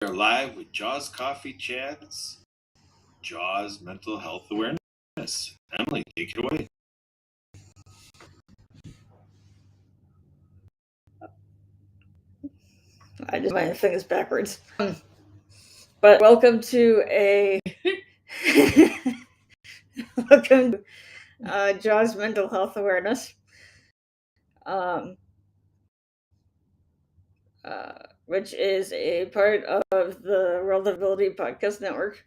are live with Jaws Coffee Chats, Jaws Mental Health Awareness. Emily, take it away. I did my things backwards. But welcome to Jaws Mental Health Awareness, which is a part of the World of Ability Podcast Network.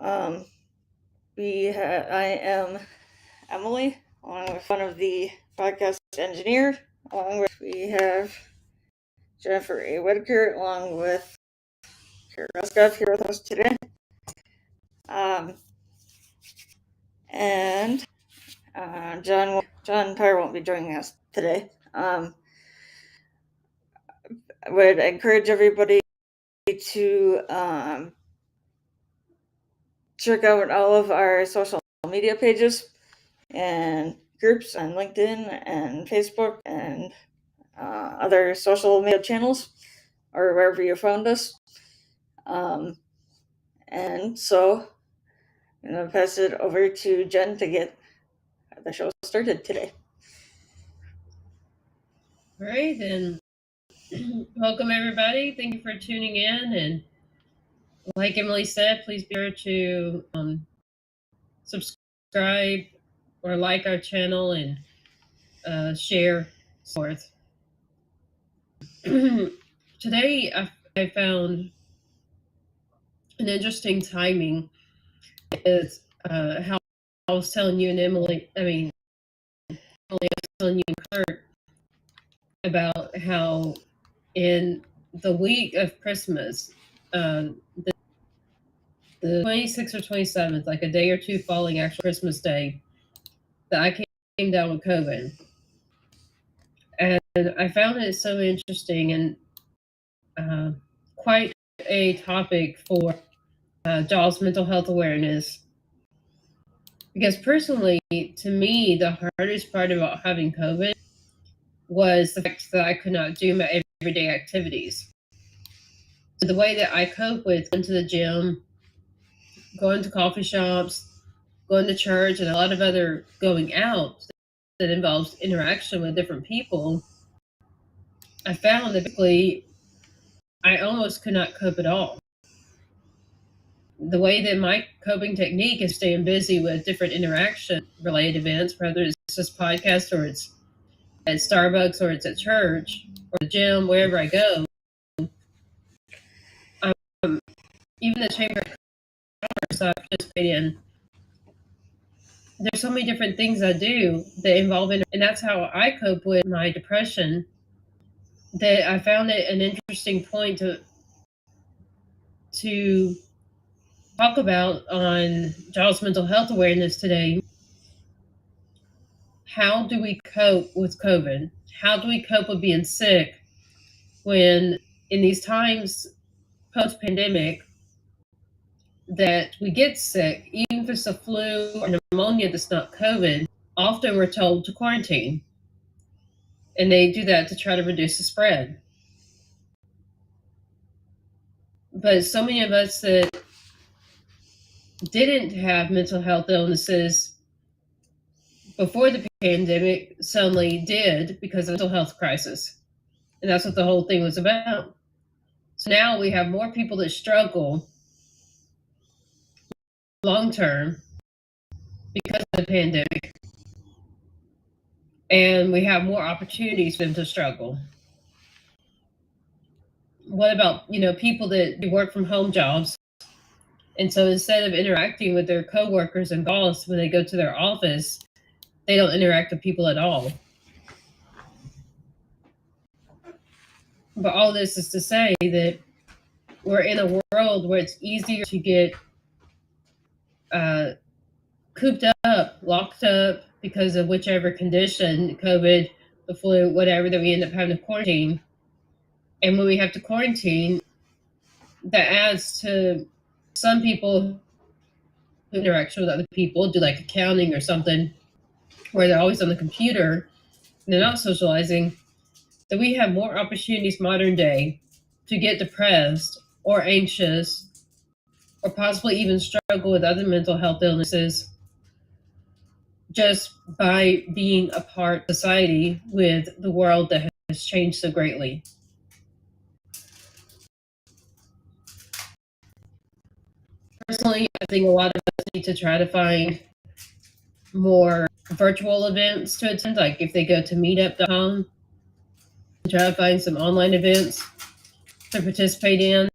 I am Emily, along with one of the podcast engineer. Along with we have Jennifer A. Whitaker, along with Kara Ruskoff here with us today. And John Pyre won't be joining us today. I would encourage everybody to check out all of our social media pages and groups on LinkedIn and Facebook and other social media channels or wherever you found us. And so I'm going to pass it over to Jen to get the show started today. All right, then. Welcome, everybody. Thank you for tuning in. And like Emily said, please be sure to subscribe or like our channel and share forth. Today, I found an interesting timing. Is how I was telling you and Emily was telling you and Kurt about how in the week of Christmas, the 26th or 27th, like a day or two following actual Christmas Day, that I came down with COVID. And I found it so interesting and quite a topic for Jaws Mental Health Awareness. Because personally, to me, the hardest part about having COVID was the fact that I could not do my everyday activities. So the way that I cope with going to the gym, going to coffee shops, going to church, and a lot of other going out that involves interaction with different people, I found that basically I almost could not cope at all. The way that my coping technique is staying busy with different interaction-related events, whether it's just podcast or it's at Starbucks or it's at church or the gym, wherever I go. Even the chamber of commerce I participate in, there's so many different things I do that involve and that's how I cope with my depression. That I found it an interesting point to talk about on Jaws Mental Health Awareness today. How do we cope with COVID? How do we cope with being sick when in these times post-pandemic that we get sick, even if it's a flu or pneumonia that's not COVID, often we're told to quarantine. And they do that to try to reduce the spread. But so many of us that didn't have mental health illnesses before the pandemic suddenly did because of the mental health crisis. And that's what the whole thing was about. So now we have more people that struggle long term because of the pandemic. And we have more opportunities for them to struggle. What about, people that do work from home jobs? And so instead of interacting with their coworkers and boss when they go to their office, they don't interact with people at all. But all this is to say that we're in a world where it's easier to get cooped up, locked up because of whichever condition, COVID, the flu, whatever, that we end up having to quarantine. And when we have to quarantine, that adds to some people who interaction with other people, do like accounting or something, where they're always on the computer and they're not socializing, that we have more opportunities modern day to get depressed or anxious or possibly even struggle with other mental health illnesses just by being a part of society with the world that has changed so greatly. Personally, I think a lot of us need to try to find more virtual events to attend, like if they go to meetup.com, try to find some online events to participate in,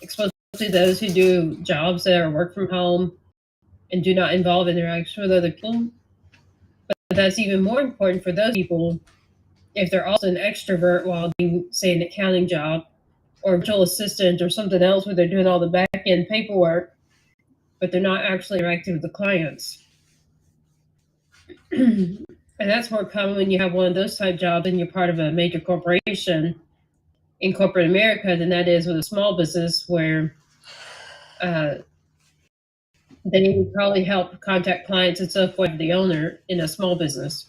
especially those who do jobs that are work from home and do not involve interaction with other people. But that's even more important for those people if they're also an extrovert while doing, say, an accounting job or a virtual assistant or something else where they're doing all the back end paperwork, but they're not actually interacting with the clients. And that's more common when you have one of those type jobs and you're part of a major corporation in corporate America than that is with a small business where they would probably help contact clients and so forth, the owner in a small business.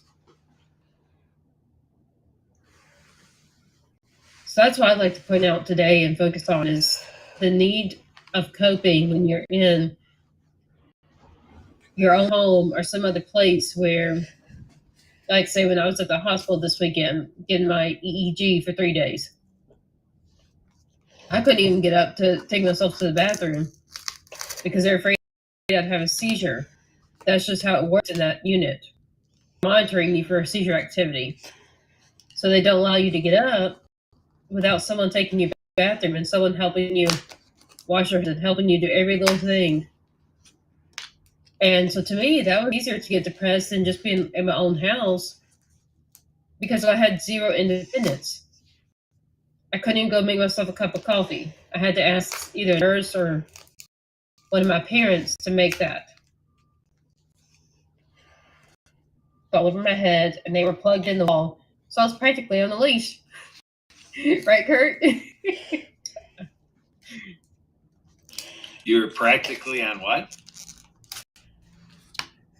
So that's what I'd like to point out today and focus on is the need of coping when you're in your own home or some other place where, like say when I was at the hospital this weekend getting my EEG for 3 days. I couldn't even get up to take myself to the bathroom because they're afraid I'd have a seizure. That's just how it works in that unit, monitoring you for seizure activity. So they don't allow you to get up without someone taking you to the bathroom and someone helping you wash your hands and helping you do every little thing. And so to me, that was easier to get depressed than just being in my own house because I had zero independence. I couldn't even go make myself a cup of coffee. I had to ask either a nurse or one of my parents to make that. All over my head, and they were plugged in the wall. So I was practically on a leash. Right, Kurt? You were practically on what?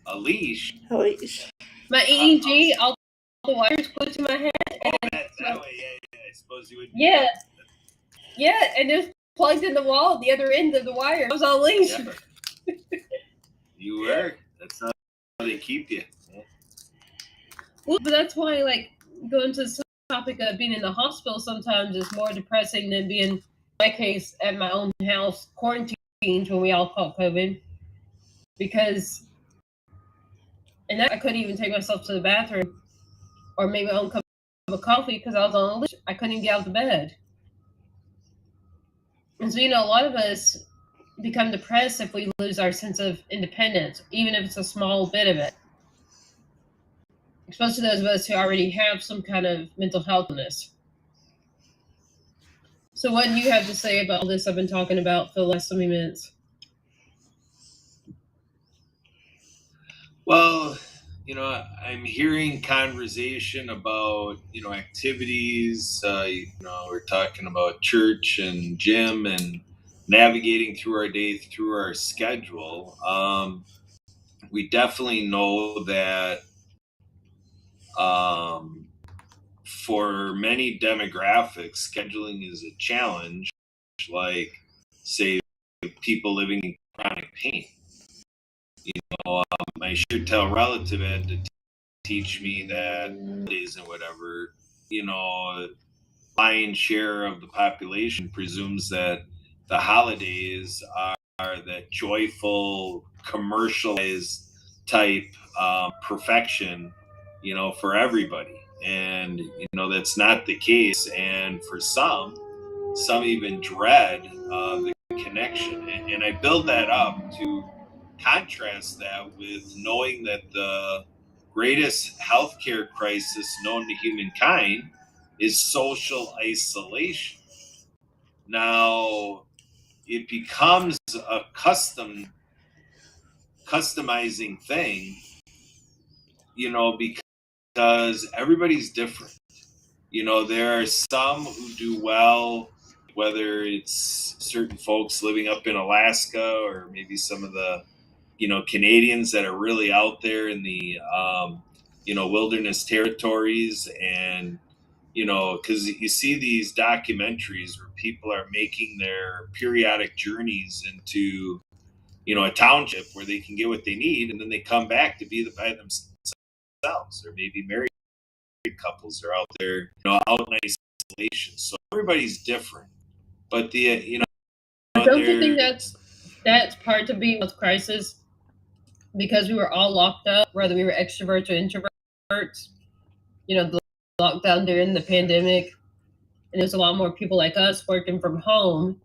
A leash? A leash. My EEG, all the wires glued to my head. Oh, that way, yeah. I suppose you would. Yeah. Yeah, and it was plugged in the wall at the other end of the wire. I was on a leash. Yeah. You were. That's how they keep you. Yeah. Well, but that's why, like, going to the topic of being in the hospital sometimes is more depressing than being, in my case, at my own house, quarantined when we all caught COVID. Because, and that I couldn't even take myself to the bathroom or make my own cup of coffee because I was on a leash. I couldn't even get out of bed. And so, a lot of us become depressed if we lose our sense of independence, even if it's a small bit of it. Especially those of us who already have some kind of mental health illness. So what do you have to say about all this I've been talking about for the last so many minutes? Well, I'm hearing conversation about, activities. We're talking about church and gym and navigating through our day, through our schedule. We definitely know that for many demographics, scheduling is a challenge, like, say, people living in chronic pain. I sure tell relative had to teach me that holidays and whatever, lion's share of the population presumes that the holidays are that joyful, commercialized type perfection, for everybody. And, that's not the case. And for some even dread the connection. And I build that up to contrast that with knowing that the greatest healthcare crisis known to humankind is social isolation. Now, it becomes a customizing thing, because everybody's different. There are some who do well, whether it's certain folks living up in Alaska or maybe some of the Canadians that are really out there in the wilderness territories and because you see these documentaries where people are making their periodic journeys into, a township where they can get what they need, and then they come back to be by themselves, or maybe married couples are out there, out in isolation. So everybody's different, but Don't you think that's part of being with crisis? Because we were all locked up, whether we were extroverts or introverts. The lockdown during the pandemic, and there's a lot more people like us working from home,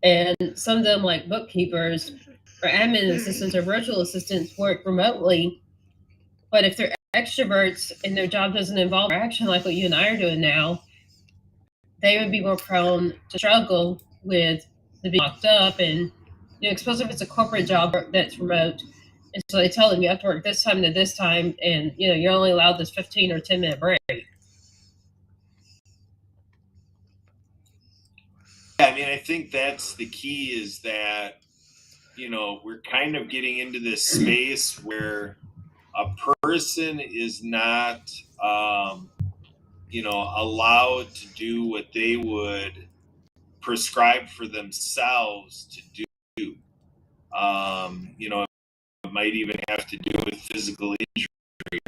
and some of them, like bookkeepers or admin assistants or virtual assistants, work remotely. But if they're extroverts and their job doesn't involve action like what you and I are doing now, they would be more prone to struggle with the being locked up, and especially if it's a corporate job that's remote. And so they tell them you have to work this time to this time, and you're only allowed this 15 or 10-minute break. I mean, I think that's the key, is that, we're kind of getting into this space where a person is not, allowed to do what they would prescribe for themselves to do. It might even have to do with physical injury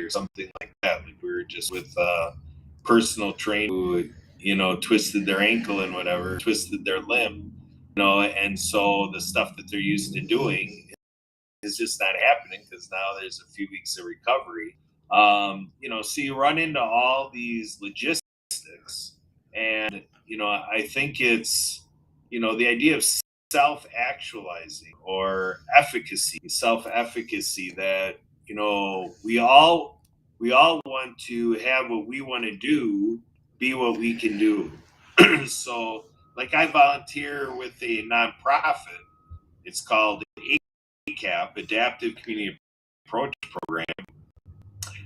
or something like that. Like we were just with a personal trainer who, twisted their ankle and whatever, twisted their limb, and so the stuff that they're used to doing is just not happening because now there's a few weeks of recovery. So you run into all these logistics, and I think it's the idea of self-actualizing or self-efficacy, that we all want to have what we want to do be what we can do. So, like, I volunteer with a nonprofit. It's called ACAP, Adaptive Community Approach Program,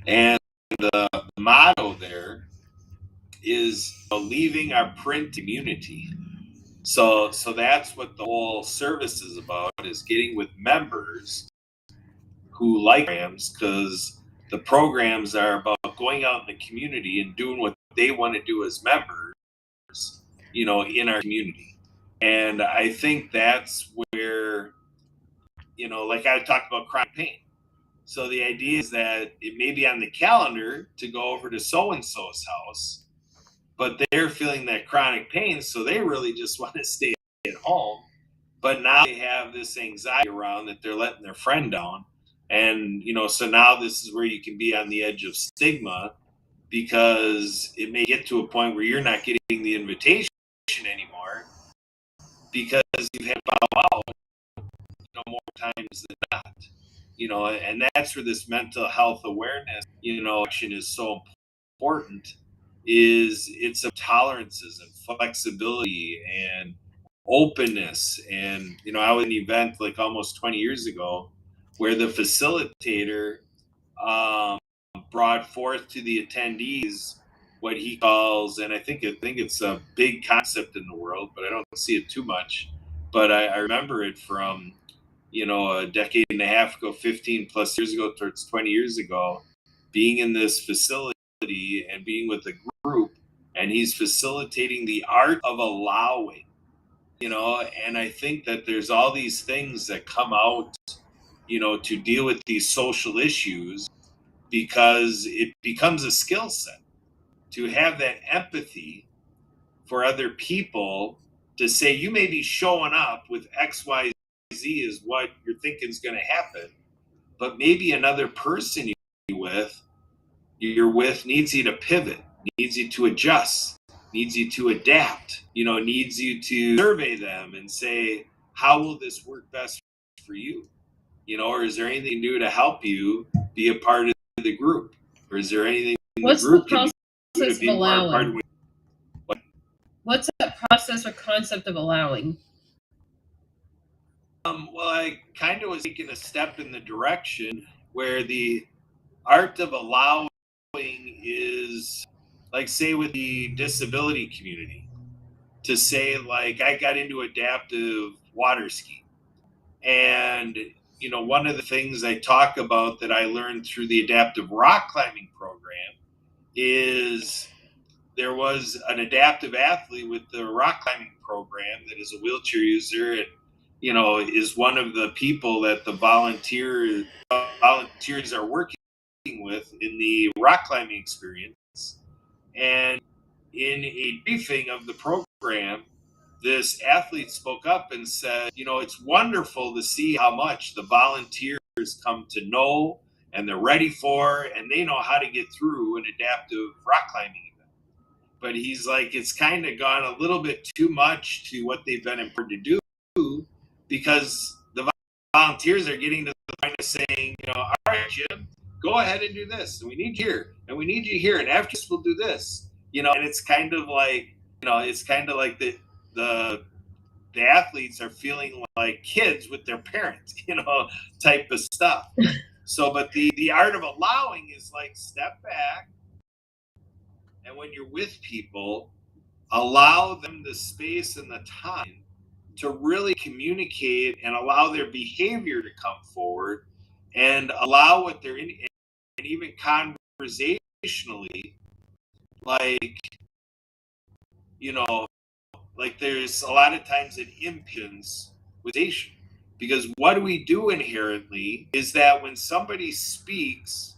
and the motto there is leaving our print community. So that's what the whole service is about, is getting with members who like programs, because the programs are about going out in the community and doing what they want to do as members, in our community. And I think that's where, like I talked about chronic pain. So the idea is that it may be on the calendar to go over to so-and-so's house, but they're feeling that chronic pain, so they really just want to stay at home. But now they have this anxiety around that they're letting their friend down. And, so now this is where you can be on the edge of stigma, because it may get to a point where you're not getting the invitation anymore because you've had to bow out, more times than not. And that's where this mental health awareness, action is so important, is it's of tolerances and flexibility and openness. And I was at an event like almost 20 years ago where the facilitator brought forth to the attendees what he calls, and I think it's a big concept in the world, but I don't see it too much. But I remember it from a decade and a half ago, 15 plus years ago, towards 20 years ago, being in this facility and being with a group, and he's facilitating the art of allowing, and I think that there's all these things that come out, to deal with these social issues, because it becomes a skill set to have that empathy for other people, to say you may be showing up with XYZ is what you're thinking is going to happen, but maybe another person you're with needs you to pivot, needs you to adjust, needs you to adapt, needs you to survey them and say, how will this work best for you? Or is there anything you can do to help you be a part of the group? Or is there anything the group can do to be more a part of it? What's that process or concept of allowing? Well, I kind of was taking a step in the direction where the art of allowing is, like, say, with the disability community, to say, like, I got into adaptive water skiing. And, one of the things I talk about that I learned through the adaptive rock climbing program is there was an adaptive athlete with the rock climbing program that is a wheelchair user and is one of the people that the volunteers are working with in the rock climbing experience. And in a briefing of the program, this athlete spoke up and said, it's wonderful to see how much the volunteers come to know and they're ready for, and they know how to get through an adaptive rock climbing event. But he's like, it's kind of gone a little bit too much to what they've been empowered to do, because the volunteers are getting to the point of saying, all right, Jim, go ahead and do this. And we need you here, and we need you here. And after this, we'll do this. And it's kind of like, the athletes are feeling like kids with their parents, type of stuff. So, but the art of allowing is like, step back, and when you're with people, allow them the space and the time to really communicate and allow their behavior to come forward and allow what they're in, and even conversationally, like, like there's a lot of times it impinges with station, because what we do inherently is that when somebody speaks,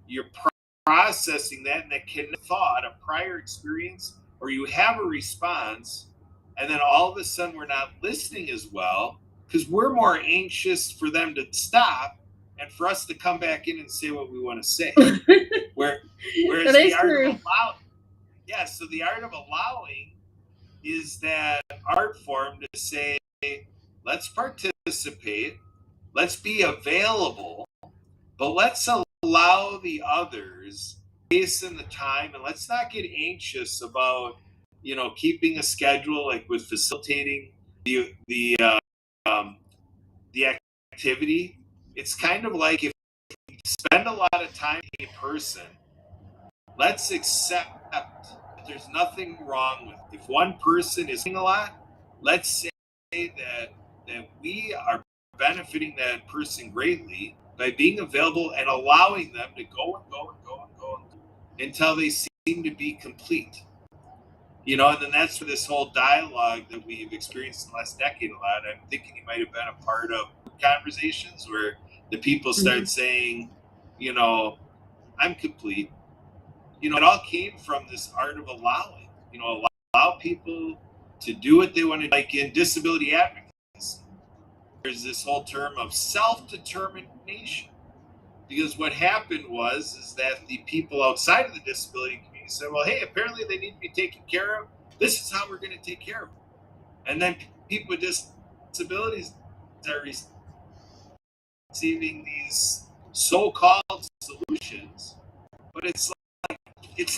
you're processing that, and that can thought a prior experience, or you have a response, and then all of a sudden we're not listening as well because we're more anxious for them to stop and for us to come back in and say what we want to say. Whereas the art of allowing, so the art of allowing is that art form to say, let's participate, let's be available, but let's allow the others space and the time, and let's not get anxious about keeping a schedule, like with facilitating the activity. It's kind of like, if you spend a lot of time in person, let's accept that there's nothing wrong with it. If one person is doing a lot, let's say that we are benefiting that person greatly by being available and allowing them to go and go and go and go until they seem to be complete. And then that's where this whole dialogue that we've experienced in the last decade a lot. I'm thinking you might have been a part of conversations where the people start saying, I'm complete. It all came from this art of allowing. Allow people to do what they want to. Like in disability advocacy, there's this whole term of self-determination. Because what happened is that the people outside of the disability community said, well, hey, apparently they need to be taken care of. This is how we're going to take care of them. And then people with disabilities are receiving these so-called solutions, but it's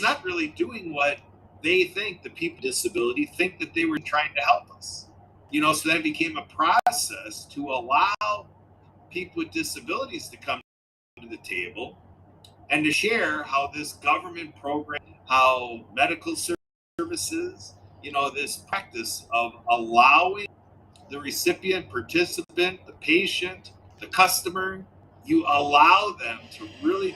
not really doing what they think, the people with disability think that they were trying to help us. So that became a process to allow people with disabilities to come to the table and to share how this government program, how medical services, this practice of allowing the recipient, participant, the patient, the customer, you allow them to really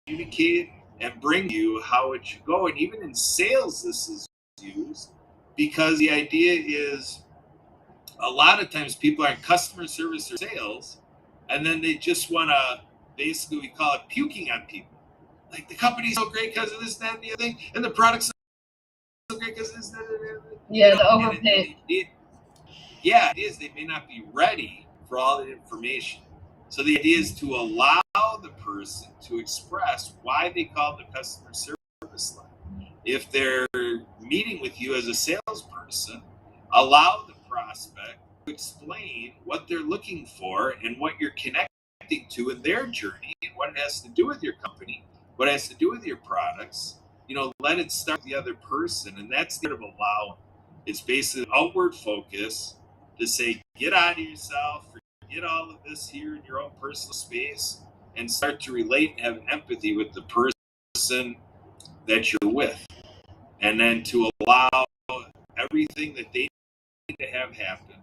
communicate and bring you how it should go. And even in sales, this is used, because the idea is a lot of times people are in customer service or sales, and then they just want to, basically, we call it puking on people. Like, the company's so great because of this, that, and the other thing, and the product's so great because of this, that, and the other thing. Yeah, the overpay. It is. They may not be ready for all the information. So the idea is to allow the person to express why they called the customer service line. If they're meeting with you as a salesperson, allow the prospect to explain what they're looking for and what you're connecting to in their journey, and what it has to do with your company, what it has to do with your products. Let it start with the other person, and that's sort of allowing. It's basically outward focus to say, get out of yourself, forget all of this here in your own personal space, and start to relate and have empathy with the person that you're with. And then to allow everything that they need to have happen.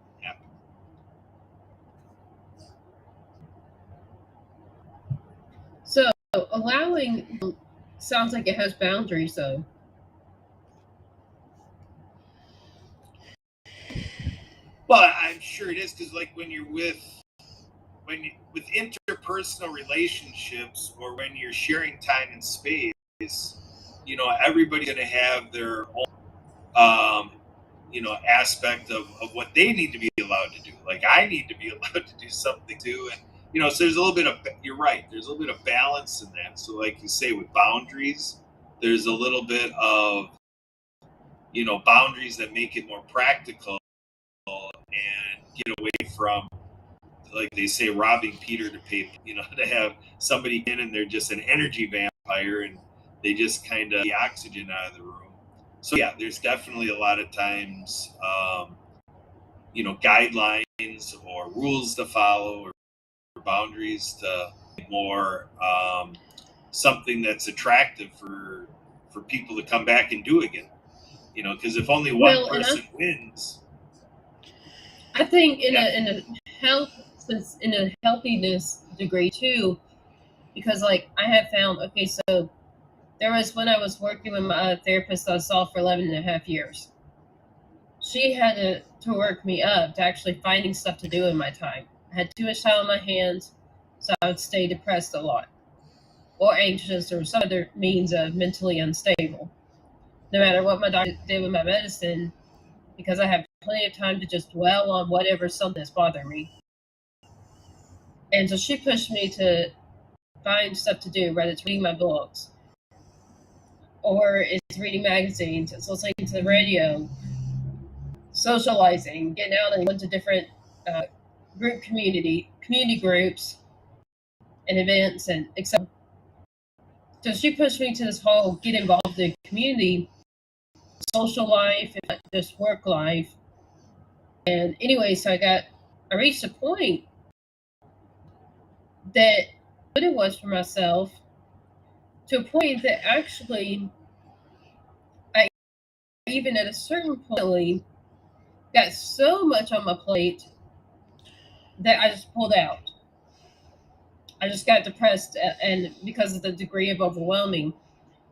So allowing sounds like it has boundaries, though. Well, I'm sure it is, because like when you're with interpersonal relationships, or when you're sharing time and space, everybody's going to have their own aspect of what they need to be allowed to do. Like I need to be allowed to do something too, and so there's a little bit of, you're right, there's a little bit of balance in that. So like you say, with boundaries, there's a little bit of boundaries that make it more practical and get away from, like they say, robbing Peter to pay, to have somebody in and they're just an energy vampire and they just kind of the oxygen out of the room. So yeah, there's definitely a lot of times, guidelines or rules to follow, or boundaries to more, something that's attractive for people to come back and do again. Because if only one person wins. I think in a healthiness degree too, because like I have found, okay, so there was when I was working with my therapist I saw for 11.5 years. She had to work me up to actually finding stuff to do in my time. I had too much time on my hands, so I would stay depressed a lot, or anxious, or some other means of mentally unstable. No matter what my doctor did with my medicine, because I have plenty of time to just dwell on whatever something that's bothering me. And so she pushed me to find stuff to do, whether it's reading my books, or it's reading magazines, it's listening to the radio, socializing, getting out and going to different community groups and events, and etc. So she pushed me to this whole get involved in community, social life, and not just work life. And anyway, so I reached a point that what it was for myself, to a point that actually I, even at a certain point, got so much on my plate that I just pulled out. I just got depressed, and because of the degree of overwhelming,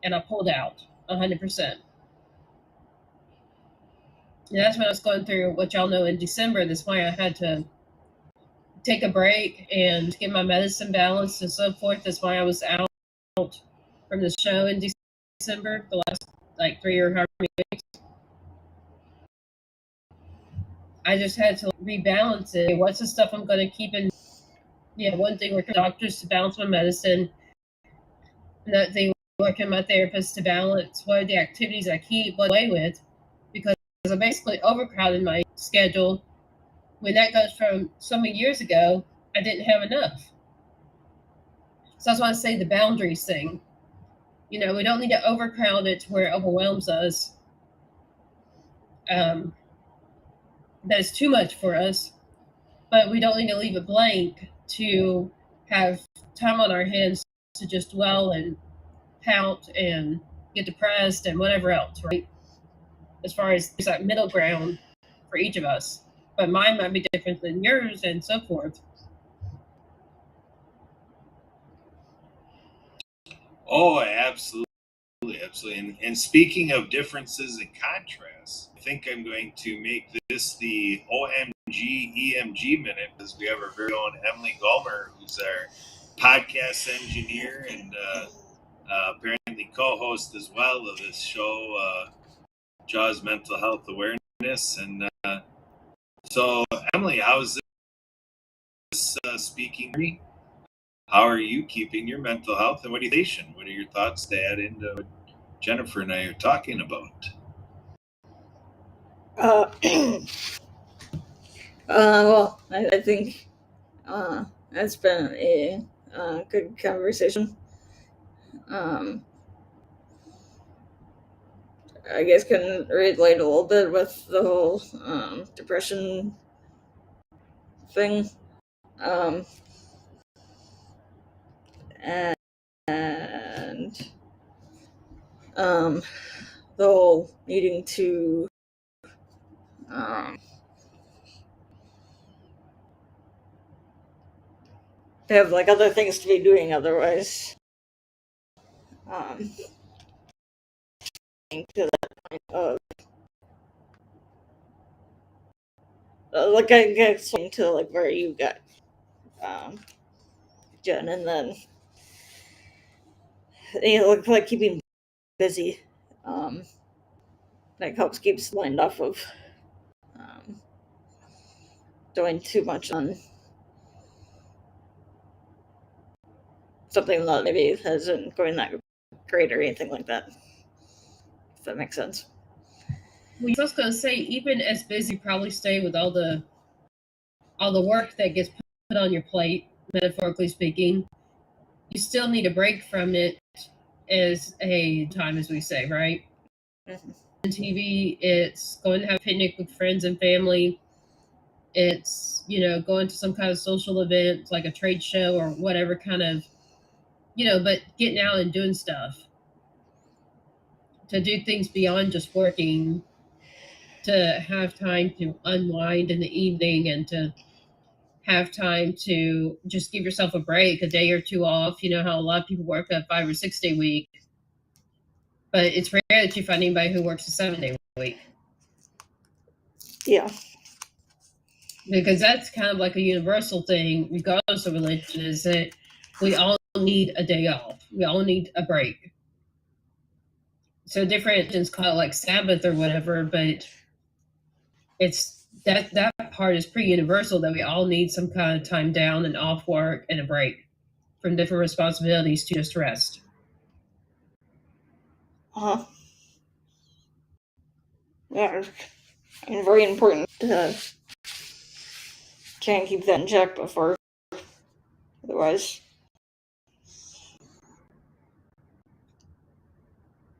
and I pulled out 100%. And that's when I was going through what y'all know in December. That's why I had to take a break and get my medicine balanced and so forth. That's why I was out from the show in December, the last like 3 or however many weeks. I just had to rebalance it. What's the stuff I'm going to keep in? Yeah, one thing working with doctors to balance my medicine. Another thing working with my therapist to balance what are the activities I keep away with, because I basically overcrowded my schedule. When that goes from so many years ago, I didn't have enough. So that's why I say the boundaries thing. We don't need to overcrowd it to where it overwhelms us. That's too much for us. But we don't need to leave it blank to have time on our hands to just dwell and pout and get depressed and whatever else, right? As far as there's that middle ground for each of us. But mine might be different than yours and so forth. Oh, absolutely. Absolutely. And speaking of differences and contrasts, I think I'm going to make this the OMG EMG minute, because we have our very own Emily Gomer, who's our podcast engineer and apparently co-host as well of this show, Jaws Mental Health Awareness. And so, Emily, how's this speaking? How are you keeping your mental health, and what are your thoughts to add into what Jennifer and I are talking about? Well, I think it's been a good conversation. I guess can relate a little bit with the whole depression thing. And the whole needing to have like other things to be doing otherwise. To that point of like I guess to like where you got Jen, and then like keeping busy, like helps keeps the mind off of um, doing too much on something that maybe isn't going that great or anything like that. If that makes sense. Well, I was going to say, even as busy, you probably stay with all the work that gets put on your plate, metaphorically speaking. You still need a break from it as a time, as we say, right? Mm-hmm. On TV, it's going to have a picnic with friends and family. It's, going to some kind of social event, like a trade show or whatever kind of, but getting out and doing stuff. To do things beyond just working, to have time to unwind in the evening and to have time to just give yourself a break, a day or two off. You know how a lot of people work a 5 or 6 day week, but it's rare that you find anybody who works a 7-day week. Yeah. Because that's kind of like a universal thing, regardless of religion, is that we all need a day off. We all need a break. So different religions call it like Sabbath or whatever, but it's that part is pretty universal, that we all need some kind of time down and off work and a break from different responsibilities to just rest. Uh-huh. Yeah, and very important to try and keep that in check before, otherwise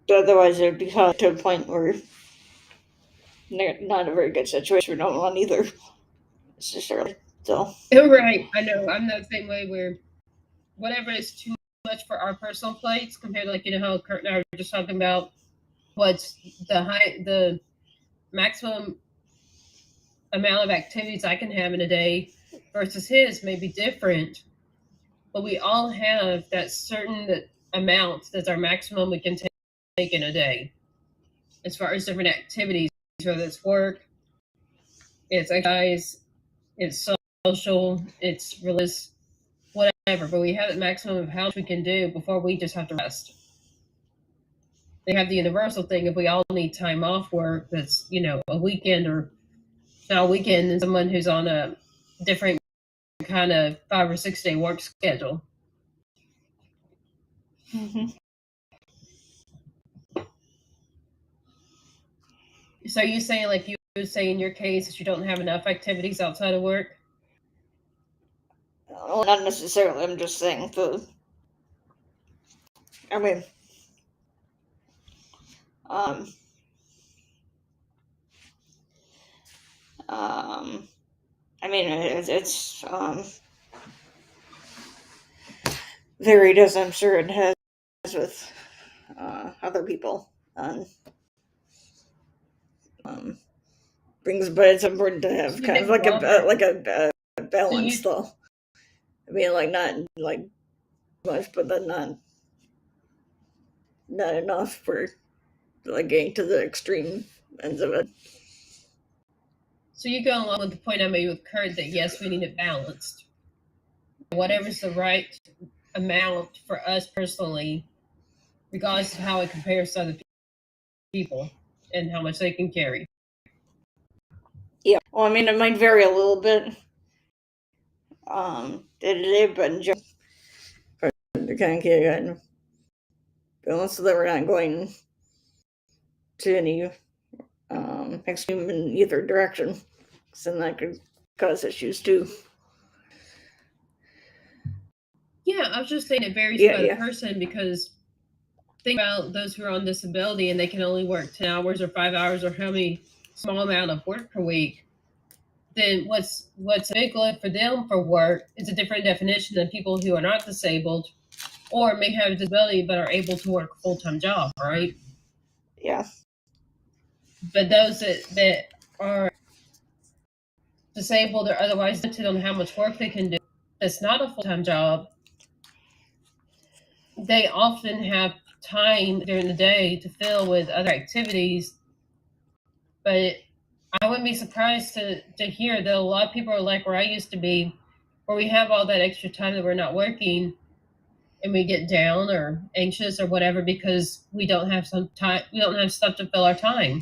it'd be to a point where not a very good situation for no one either, necessarily. So Right, I know. I'm the same way, where whatever is too much for our personal plates compared to, like, how Kurt and I were just talking about what's the maximum amount of activities I can have in a day versus his may be different, but we all have that certain amount that's our maximum we can take in a day as far as different activities, whether it's work, it's exercise, it's social, it's religious, whatever, but we have the maximum of how much we can do before we just have to rest. They have the universal thing, if we all need time off work, that's, a weekend or not a weekend, and someone who's on a different kind of 5 or 6 day work schedule. mm-hmm. So you saying, like you would say in your case, that you don't have enough activities outside of work? Well, not necessarily. I'm just saying I mean, I mean, it's varied, as I'm sure it has with other people. Brings, but it's important to have kind of like a balance, though. I mean, like not like much, but then not enough for like getting to the extreme ends of it. So you go along with the point I made with Kurt, that yes, we need it balanced. Whatever's the right amount for us personally, regardless of how it compares to other people and how much they can carry. Yeah. Well, I mean, it might vary a little bit day to day, but in general, to kind of get balance so that we're not going to any extreme in either direction, because then that could cause issues too. Yeah, I was just saying it varies by the person, because think about those who are on disability and they can only work 10 hours or 5 hours or how many small amount of work per week. Then what's a big load for them for work is a different definition than people who are not disabled or may have a disability but are able to work a full-time job, right? Yeah. But those that are disabled or otherwise limited on how much work they can do, that's not a full-time job, they often have time during the day to fill with other activities, but I wouldn't be surprised to hear that a lot of people are like where I used to be, where we have all that extra time that we're not working, and we get down or anxious or whatever because we don't have some time, we don't have stuff to fill our time.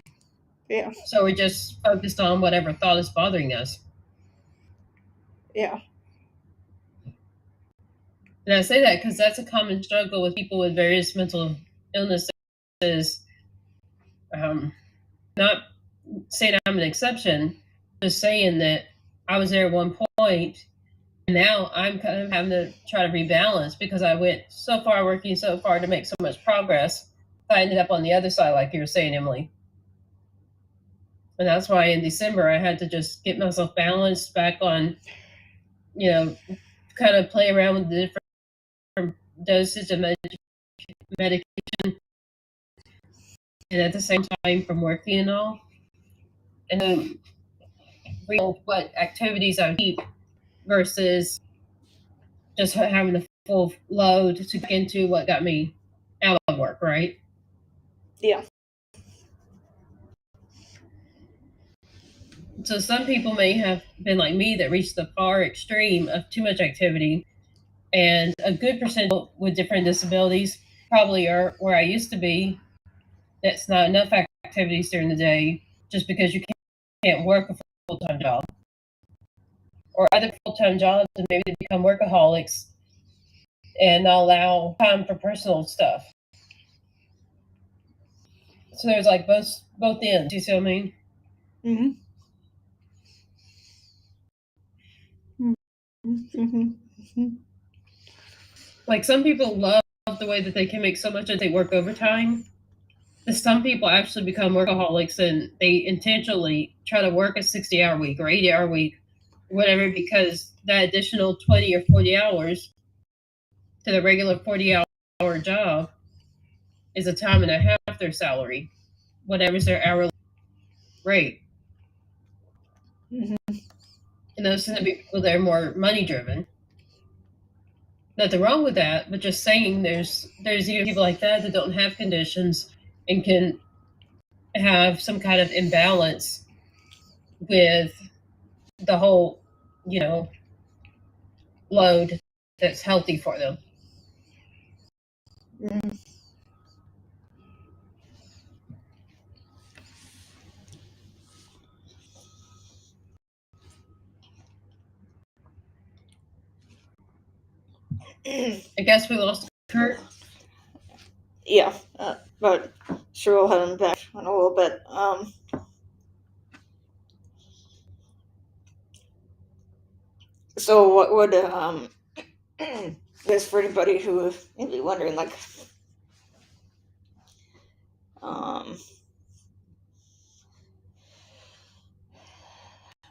Yeah. So we're just focused on whatever thought is bothering us. Yeah. And I say that because that's a common struggle with people with various mental illnesses. Not saying I'm an exception, just saying that I was there at one point, and now I'm kind of having to try to rebalance because I went so far working so far to make so much progress. I ended up on the other side, like you were saying, Emily. And that's why in December I had to just get myself balanced back on, kind of play around with the different dosage of medication, and at the same time from working and all. And then real what activities I keep versus just having the full load to get into what got me out of work, right? Yeah. So some people may have been like me that reached the far extreme of too much activity, and a good percentage with different disabilities probably are where I used to be. That's not enough activities during the day just because you can't work a full-time job. Or other full-time jobs and maybe they become workaholics and not allow time for personal stuff. So there's like both ends. You see what I mean? Mm-hmm. Mm-hmm. Mm-hmm. Like some people love the way that they can make so much that they work overtime. Some people actually become workaholics and they intentionally try to work a 60-hour week or 80-hour week, whatever, because that additional 20 or 40 hours to the regular 40-hour job is a time and a half their salary, whatever's their hourly rate. Mm-hmm. And those tend to be people that are more money driven. Nothing wrong with that, but just saying there's even people like that don't have conditions and can have some kind of imbalance with the whole, load that's healthy for them. Mm-hmm. I guess we lost Kurt. Yeah, but sure we'll have him back in a little bit. So what would this for anybody who may be wondering, like,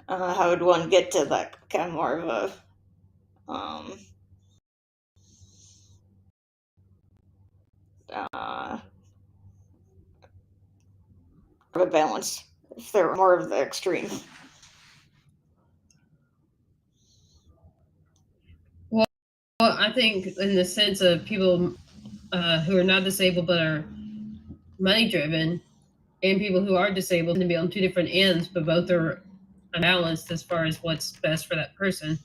how would one get to that kind of more of a balance if they're more of the extreme? Well, I think in the sense of people who are not disabled but are money driven, and people who are disabled to be on two different ends, but both are unbalanced as far as what's best for that person.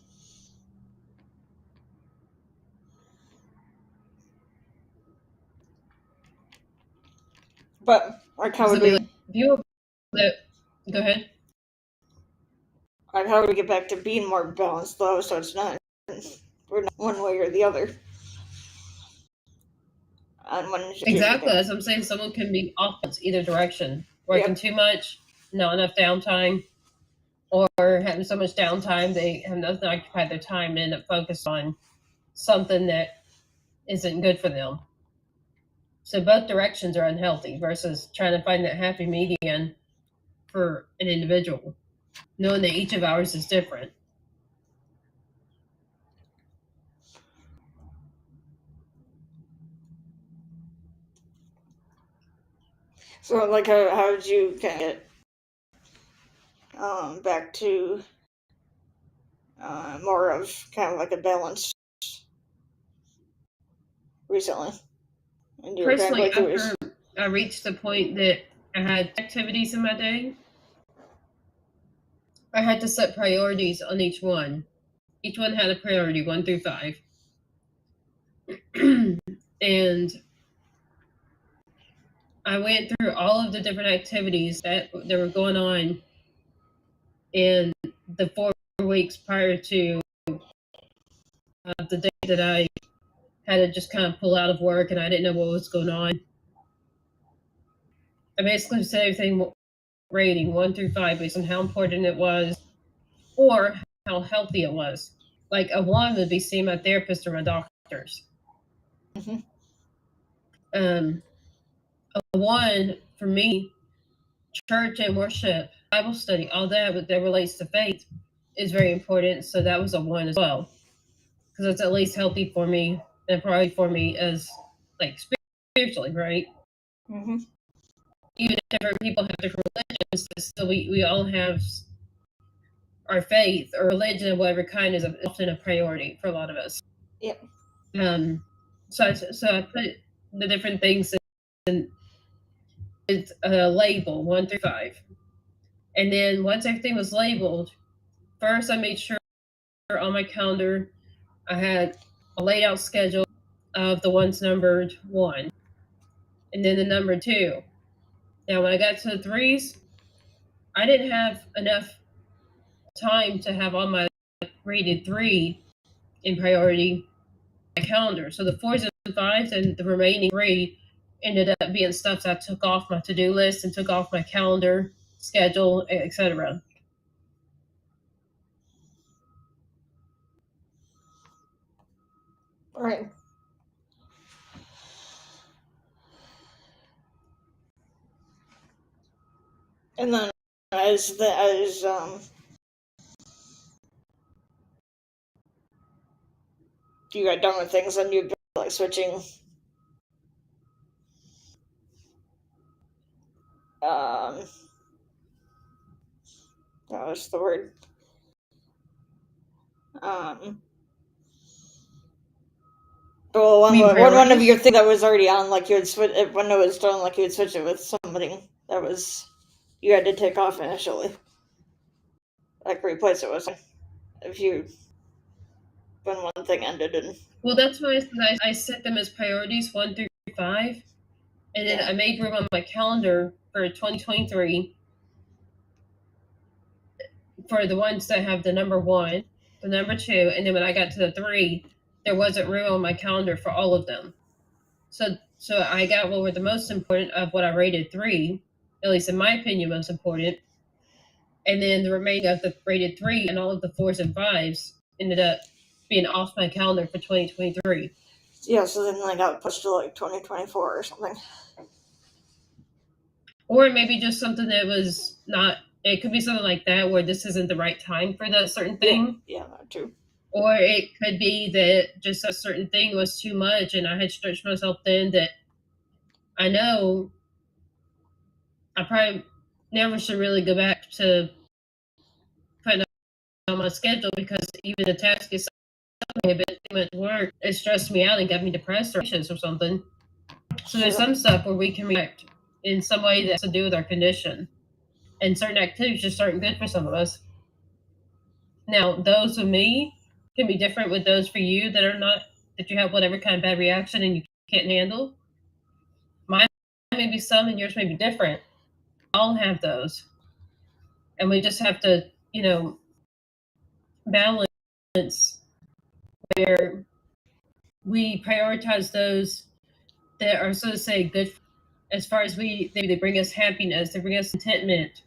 But like, how would we? Go ahead. Like, how would we get back to being more balanced though, so it's not we're not one way or the other? Exactly. As I'm saying, someone can be off either direction, working too much, not enough downtime, or having so much downtime they have nothing to occupy their time and end up focused on something that isn't good for them. So both directions are unhealthy versus trying to find that happy median for an individual, knowing that each of ours is different. So, like, how did you kind of get back to more of kind of like a balance recently? And you Personally, after I reached the point that I had activities in my day, I had to set priorities on each one. Each one had a priority, 1 through 5. And I went through all of the different activities that were going on in the 4 weeks prior to the day that I had to just kind of pull out of work and I didn't know what was going on. I basically said everything rating 1 through 5 based on how important it was or how healthy it was. Like a 1 would be seeing my therapist or my doctors. Mm-hmm. A 1 for me, church and worship, Bible study, all that relates to faith is very important. So that was a 1 as well, because it's at least healthy for me and probably for me as like spiritually, right? Mm-hmm. Even if different people have different religions, still we all have our faith or religion of whatever kind is often a priority for a lot of us. Yep. So I put the different things in it's a label 1 through 5, and then once everything was labeled, first I made sure on my calendar I had a laid out schedule of the ones numbered 1, and then the number 2. Now when I got to the 3s, I didn't have enough time to have all my rated 3 in priority my calendar. So the 4s and 5s and the remaining 3 ended up being stuff that I took off my to-do list and took off my calendar, schedule, etc. Right. And then as you got done with things, then you'd be like switching what was the word? Well, one of your things that was already on, like you would switch it when it was done, like you would switch it with something that was you had to take off initially, like replace it with if you when one thing ended. And well, that's why I set them as priorities 1 through 5, and then I made room on my calendar for 2023 for the ones that have the number 1, the number 2, and then when I got to the 3, there wasn't room on my calendar for all of them. So I got what were the most important of what I rated 3, at least in my opinion, most important. And then the remaining of the rated 3 and all of the 4s and 5s ended up being off my calendar for 2023. Yeah, so then they got pushed to like 2024 or something. Or maybe just something that was not, it could be something like that where this isn't the right time for that certain thing. Yeah, that too. Or it could be that just a certain thing was too much and I had stretched myself thin that I know I probably never should really go back to putting on my schedule, because even the task is something a bit too much work. It stressed me out and got me depressed or anxious or something. So there's some stuff where we can react in some way that has to do with our condition. And certain activities just aren't good for some of us. Now, those of me can be different with those for you that are not, that you have whatever kind of bad reaction and you can't handle. Mine may be some and yours may be different. We all have those. And we just have to, balance where we prioritize those that are, so to say, good as far as they bring us happiness, they bring us contentment.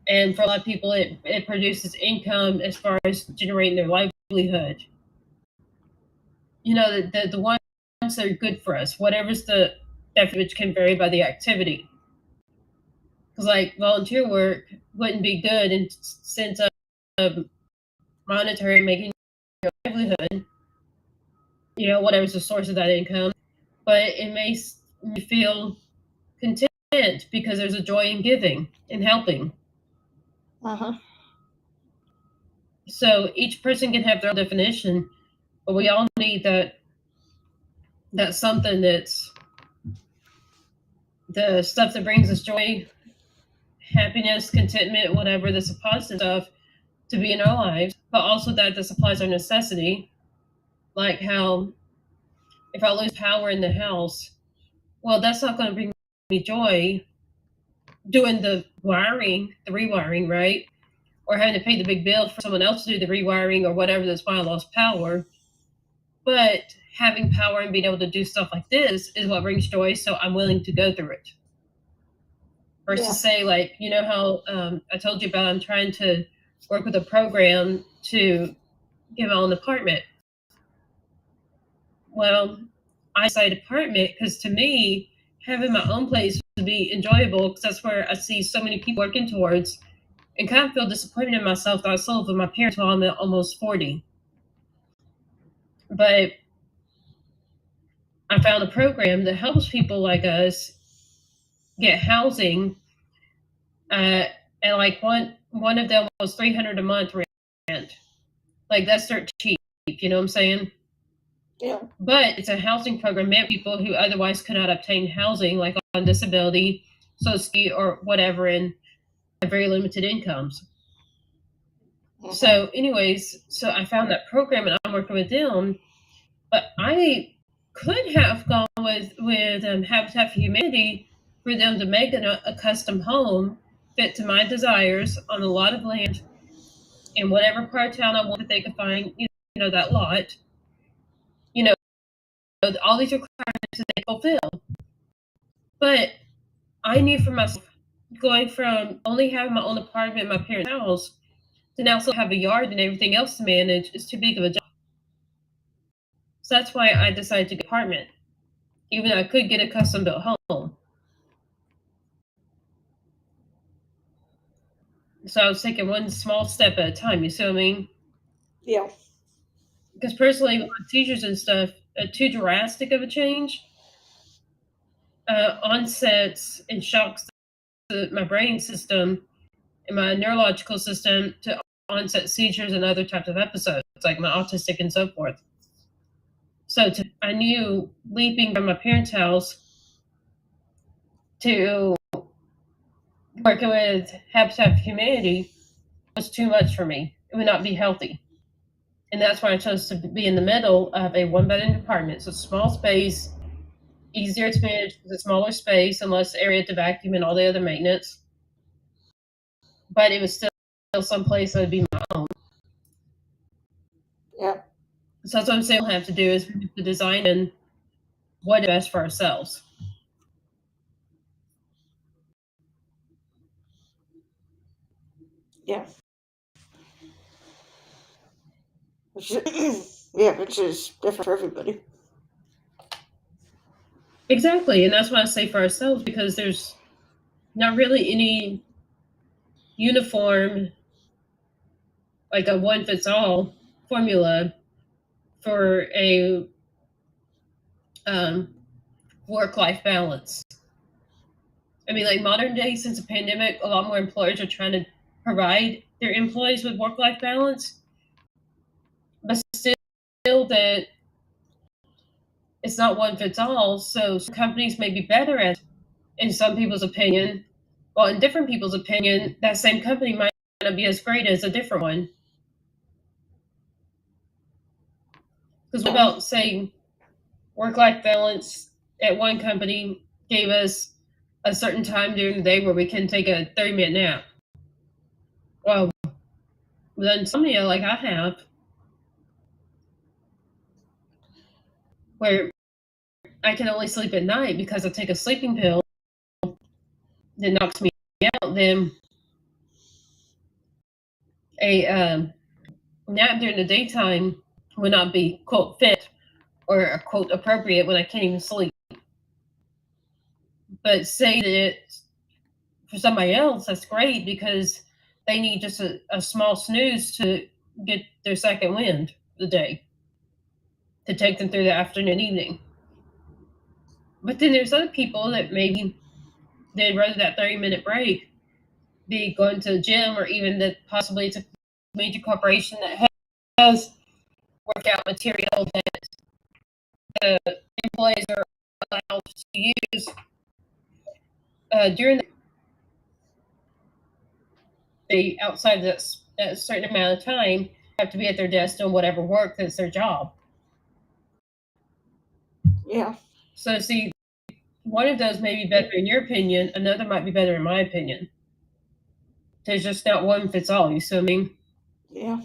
And for a lot of people, it produces income as far as generating their livelihood. The ones that are good for us, whatever's the effort, which can vary by the activity. Because like volunteer work wouldn't be good in sense of monetary making your livelihood, whatever's the source of that income, but it makes me feel content because there's a joy in giving and helping. So each person can have their own definition, but we all need that something that's the stuff that brings us joy, happiness, contentment, whatever the positive stuff to be in our lives, but also that the supplies are necessity. Like how if I lose power in the house, well, that's not going to bring me joy doing the wiring, the rewiring, right? Or having to pay the big bill for someone else to do the rewiring or whatever that's why I lost power. But having power and being able to do stuff like this is what brings joy, so I'm willing to go through it. Versus say, like, you know how I told you about I'm trying to work with a program to get my own apartment. Well, I decided apartment because to me, having my own place would be enjoyable because that's where I see so many people working towards and kind of feel disappointed in myself that I still live with my parents while I'm at almost 40. But I found a program that helps people like us get housing, and like one of them was $300 a month rent. Like that's dirt cheap, you know what I'm saying? Yeah. But it's a housing program meant for people who otherwise could not obtain housing, like on disability, social security, or whatever, and have very limited incomes. So, anyways, so I found that program and I'm working with them. But I could have gone with Habitat for Humanity for them to make a custom home fit to my desires on a lot of land in whatever part of town I want that they could find, you know, that lot. You know, all these requirements that they fulfill. But I knew for myself, going from only having my own apartment in my parents' house to now still have a yard and everything else to manage is too big of a job. So that's why I decided to get an apartment, even though I could get a custom built home. So I was taking one small step at a time, you see what I mean? Yeah. Because personally, with my seizures and stuff, too drastic of a change, onsets and shocks to my brain system and my neurological system to onset seizures and other types of episodes, like my autistic and so forth. So I knew leaping from my parents' house to working with Habitat for Humanity was too much for me. It would not be healthy. And that's why I chose to be in the middle of a one-bedroom apartment. So small space, easier to manage with a smaller space and less area to vacuum and all the other maintenance. But it was still someplace that would be my own. Yeah. So that's what I'm saying we'll have to do is the design and what is best for ourselves. Yeah. Yeah, which is different for everybody. Exactly. And that's why I say for ourselves, because there's not really any uniform, like a one fits all formula for a work-life balance. I mean, like modern day, since the pandemic, a lot more employers are trying to provide their employees with work-life balance, but still that it's not one fits all. So some companies may be better at it in some people's opinion, while in different people's opinion, that same company might not be as great as a different one. Because what about, say, work-life balance at one company gave us a certain time during the day where we can take a 30-minute nap. Well, with insomnia like I have, where I can only sleep at night because I take a sleeping pill that knocks me out, then a nap during the daytime would not be, quote, fit or, quote, appropriate when I can't even sleep. But say that for somebody else, that's great because they need just a small snooze to get their second wind of the day to take them through the afternoon, evening. But then there's other people that maybe they'd rather that 30-minute break be going to the gym, or even that possibly it's a major corporation that has workout material that the employees are allowed to use during the outside that certain amount of time have to be at their desk doing whatever work that's their job. Yeah. So see, one of those may be better in your opinion, another might be better in my opinion. There's just not one fits all, you see what I mean? Yeah.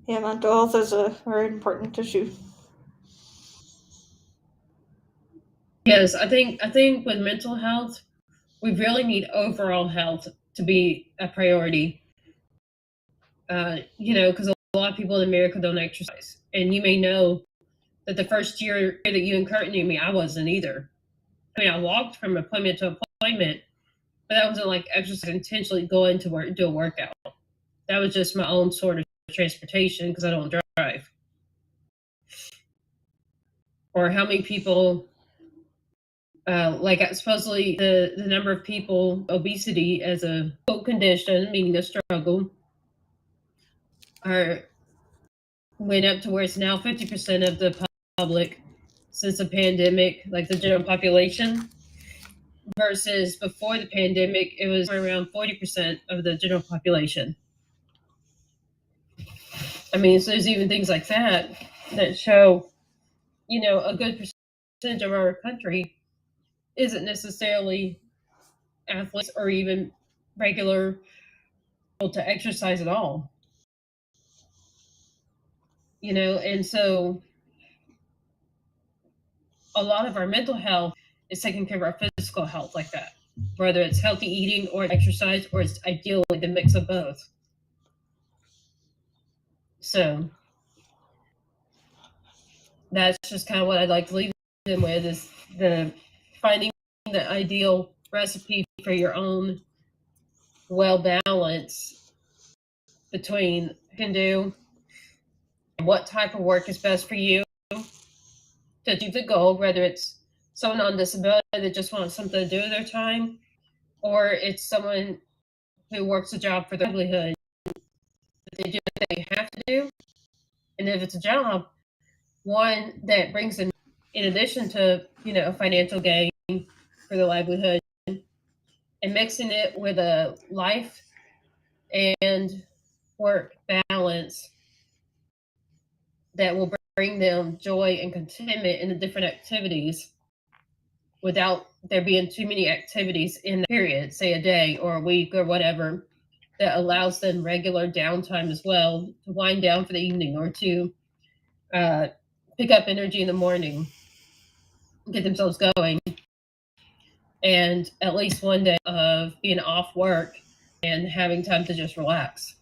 Yeah, mental health is a very important issue. Yes, I think with mental health, we really need overall health to be a priority. Because a lot of people in America don't exercise, and you may know that the first year that you encouraged me, I wasn't either. I mean, I walked from appointment to appointment, but that wasn't like exercise intentionally going to work, do a workout. That was just my own sort of transportation because I don't drive. Or how many people, supposedly the number of people, obesity as a condition, meaning a struggle, went up to where it's now 50% of the public since the pandemic, like the general population, versus before the pandemic, it was around 40% of the general population. I mean, so there's even things like that show, a good percentage of our country isn't necessarily athletes or even regular people to exercise at all. And so a lot of our mental health is taking care of our physical health like that, whether it's healthy eating or exercise, or it's ideally the mix of both. So that's just kind of what I'd like to leave them with, is the finding the ideal recipe for your own well balance between what you can do and what type of work is best for you to achieve the goal, whether it's someone on disability that just wants something to do with their time, or it's someone who works a job for their livelihood that they do what they have to do. And if it's a job, one that brings in addition to, financial gain for the livelihood, and mixing it with a life and work balance that will bring them joy and contentment in the different activities without there being too many activities in the period, say a day or a week or whatever, that allows them regular downtime as well to wind down for the evening or to pick up energy in the morning, get themselves going, and at least one day of being off work and having time to just relax.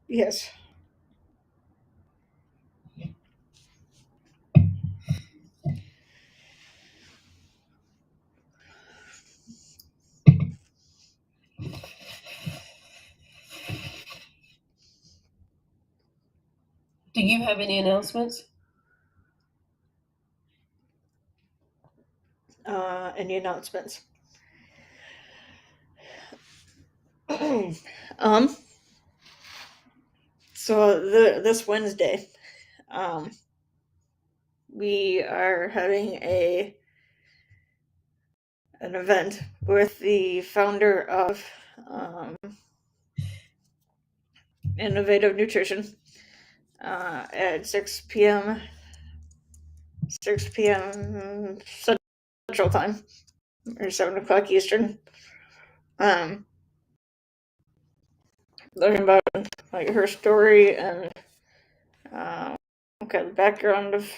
Yes. Do you have any announcements? Any announcements? So this Wednesday, we are having an event with the founder of Innovative Nutrition at 6 p.m. Central Time, or 7 o'clock Eastern. Learning about like her story and the background of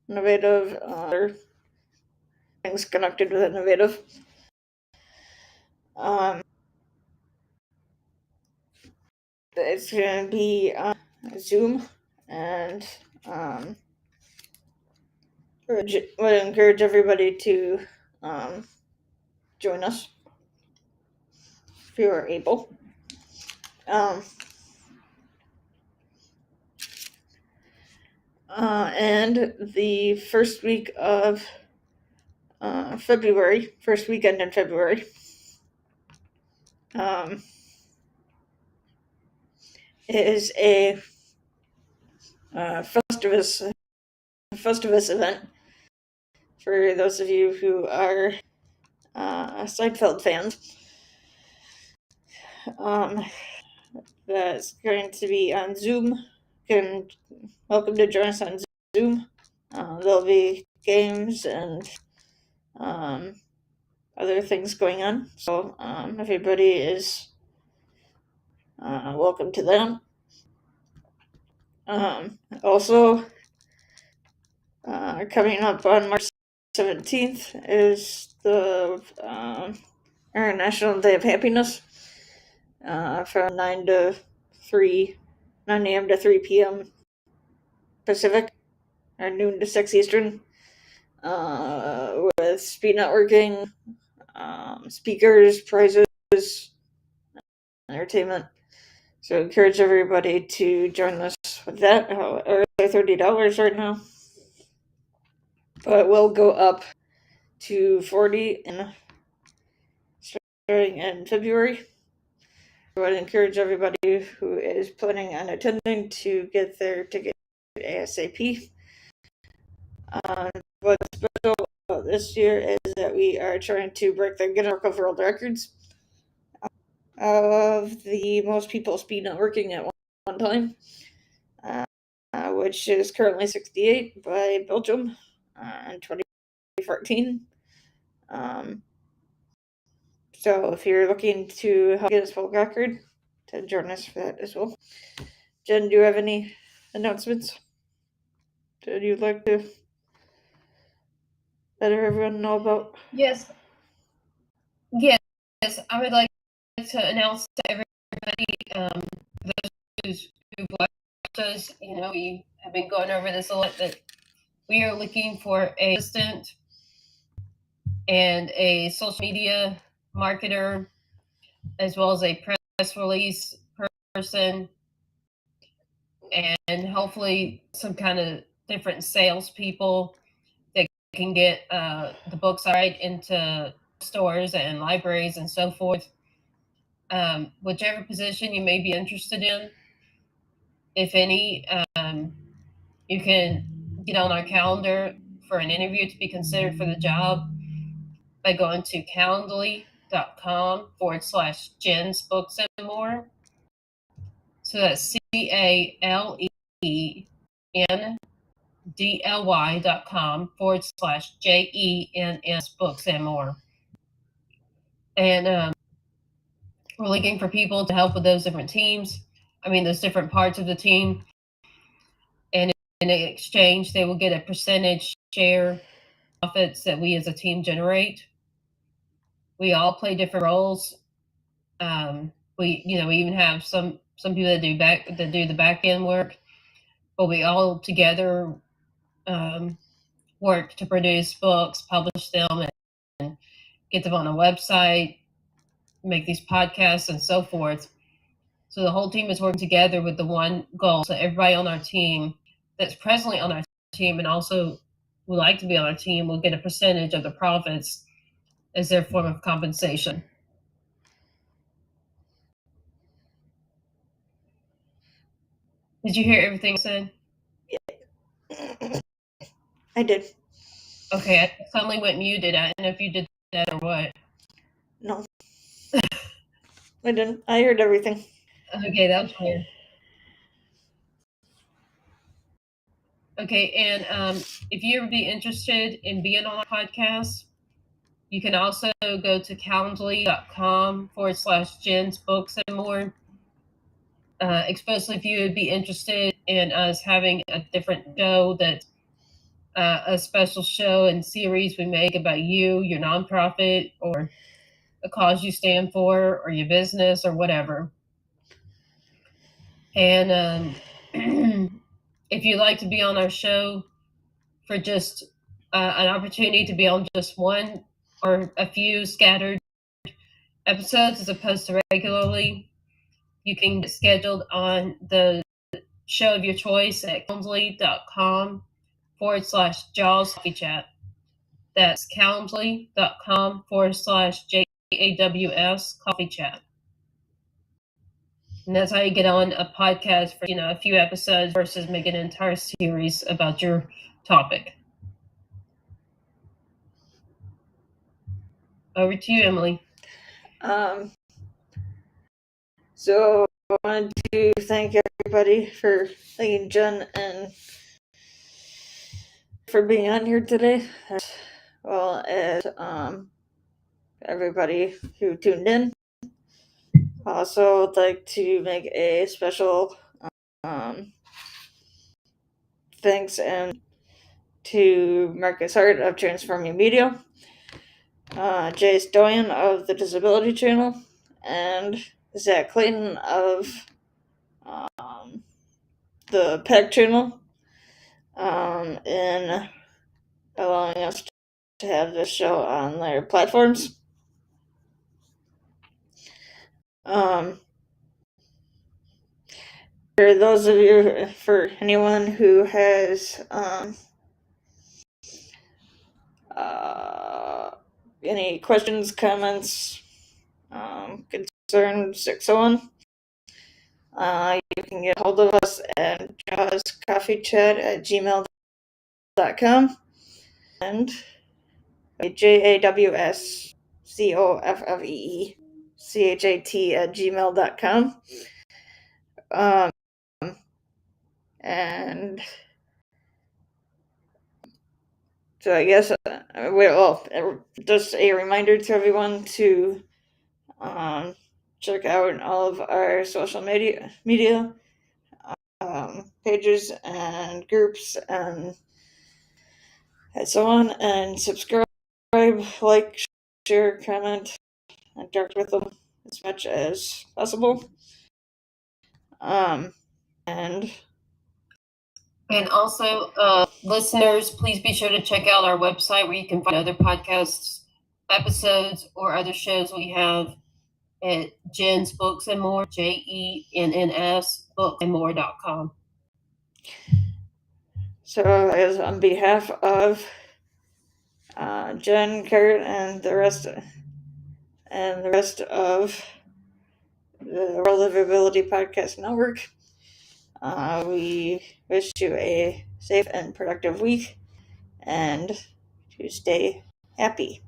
Innovative, other things connected with Innovative. It's going to be Zoom, and would encourage everybody to join us if you are able. And the first week of February, first weekend in February, It is a Festivus event for those of you who are Seinfeld fans. That's going to be on Zoom. Welcome to join us on Zoom. There'll be games and other things going on. So everybody is welcome to them. Also, coming up on March 17th is the International Day of Happiness from 9 a.m. to 3 p.m. Pacific, or noon to 6 Eastern, with speed networking, speakers, prizes, entertainment. So I encourage everybody to join us with that. They're $30 right now, but we'll go up to $40 starting in February. So I'd encourage everybody who is planning on attending to get their ticket ASAP. What's special about this year is that we are trying to break the Guinness Book of World Records of the most people speed networking at one time, which is currently 68 by Belgium in 2014. So if you're looking to help Guinness World Record, to join us for that as well. Jen, do you have any announcements that you'd like to let everyone know about? Yes. I would like to announce to everybody, those who've watched us, we have been going over this a lot, that we are looking for a assistant and a social media marketer, as well as a press release person, and hopefully some kind of different salespeople that can get the books right into stores and libraries and so forth. Whichever position you may be interested in, if any, you can get on our calendar for an interview to be considered for the job by going to calendly.com/Jen's Books and More. So that's CALENDLY.com/JENS Books and More. And we're looking for people to help with those different teams. Those different parts of the team. And in exchange, they will get a percentage share profits that we as a team generate. We all play different roles. We even have some people that do the back end work, but we all together work to produce books, publish them, and get them on a website, make these podcasts, and so forth. So the whole team is working together with the one goal. So everybody on our team that's presently on our team and also would like to be on our team will get a percentage of the profits as their form of compensation. Did you hear everything I said? Yeah. I did. Okay, I suddenly went muted. I don't know if you did that or what. No. I didn't. I heard everything. Okay, that was weird. Okay, and if you ever be interested in being on a podcast, you can also go to calendly.com/Jen's Books and More. Especially if you would be interested in us having a different show, that a special show and series we make about you, your nonprofit, or a cause you stand for, or your business, or whatever. And if you'd like to be on our show for just an opportunity to be on just one or a few scattered episodes as opposed to regularly, you can get scheduled on the show of your choice at calendly.com/Jaws Coffee Chat. That's calendly.com/JAWS Coffee Chat. And that's how you get on a podcast for, a few episodes versus making an entire series about your topic. Over to you, Emily. So I wanted to thank everybody for thanking Jen and for being on here today, as well as everybody who tuned in. I also would like to make a special thanks and to Marcus Hart of Transforming Media, Jay Stoyan of the Disability Channel, and Zach Clayton of the PEG Channel, in allowing us to have this show on their platforms. For those of you, for anyone who has any questions, comments, concerns, so on, you can get hold of us at jawscoffeechat@gmail.com and jawscoffeechat@gmail.com. And so I guess, just a reminder to everyone to check out all of our social media pages and groups and so on, and subscribe, like, share, comment, and interact with them as much as possible. And also, listeners, please be sure to check out our website where you can find other podcasts, episodes, or other shows we have at Jen's Books and More, JENNS booksandmore.com. So, as on behalf of Jen, Kurt, and the rest of the World of Ability Podcast Network, we wish you a safe and productive week, and to stay happy.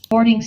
Recording